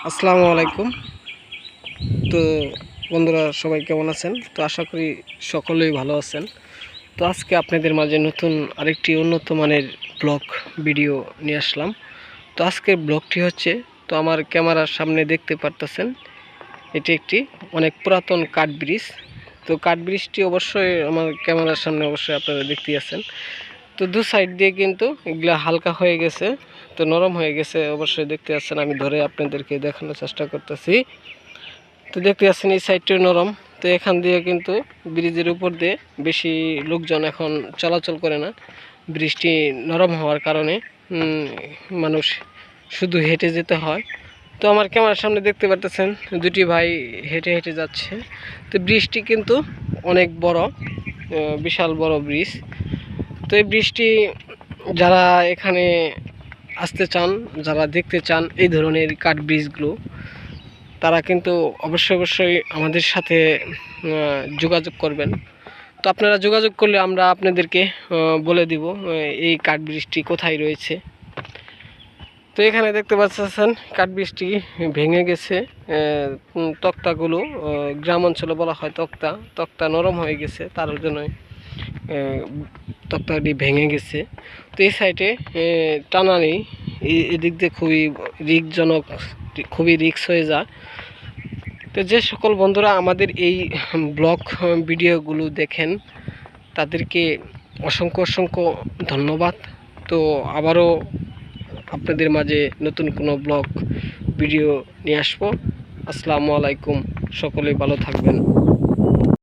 আসসালামু আলাইকুম। তো বন্ধুরা সবাই কেমন আছেন? তো আশা করি সকলেই ভালো আছেন। তো আজকে আপনাদের মাঝে নতুন আরেকটি উন্নত মানের ব্লগ ভিডিও নিয়ে আসলাম। তো আজকের ব্লগটি হচ্ছে, তো আমার ক্যামেরার সামনে দেখতে পারতেছেন এটি একটি অনেক পুরাতন কাঠ ব্রিজ। তো কাঠ ব্রিজটি অবশ্যই আমার ক্যামেরার সামনে অবশ্যই আপনারা দেখতে আছেন। তো দু সাইড দিয়ে কিন্তু এগুলা হালকা হয়ে গেছে, তো নরম হয়ে গেছে, অবশ্যই দেখতে পাচ্ছেন। আমি ধরে আপনাদেরকে দেখানোর চেষ্টা করতেছি। তো দেখতে পাচ্ছেন এই সাইডটিও নরম। তো এখান দিয়ে কিন্তু ব্রিজের উপর দিয়ে বেশি লোকজন এখন চলাচল করে না, ব্রিজটি নরম হওয়ার কারণে মানুষ শুধু হেঁটে যেতে হয়। তো আমার ক্যামেরার সামনে দেখতে পারতেছেন দুটি ভাই হেঁটে হেঁটে যাচ্ছে। তো ব্রিজটি কিন্তু অনেক বড়, বিশাল বড় ব্রিজ। তো এই ব্রিজটি যারা এখানে আসতে চান, যারা দেখতে চান এই ধরনের কাঠ ব্রিজগুলো, তারা কিন্তু অবশ্যই আমাদের সাথে যোগাযোগ করবেন। তো আপনারা যোগাযোগ করলে আমরা আপনাদেরকে বলে দিব এই কাঠ ব্রিজটি কোথায় রয়েছে। তো এখানে দেখতে পাচ্ছেন কাঠ ব্রিজটি ভেঙে গেছে। তক্তাগুলো গ্রাম অঞ্চলে বলা হয় তক্তা, তক্তা নরম হয়ে গেছে, তার জন্যই তক্তাটি ভেঙে গেছে। তো এই সাইডে টানা নেই, এদিক দিয়ে খুবই রিস্ক হয়ে যায়। তো যে সকল বন্ধুরা আমাদের এই ব্লগ ভিডিওগুলো দেখেন, তাদেরকে অসংখ্য ধন্যবাদ। তো আবারও আপনাদের মাঝে নতুন কোনো ব্লগ ভিডিও নিয়ে আসবো। আসসালামু আলাইকুম, সকলেই ভালো থাকবেন।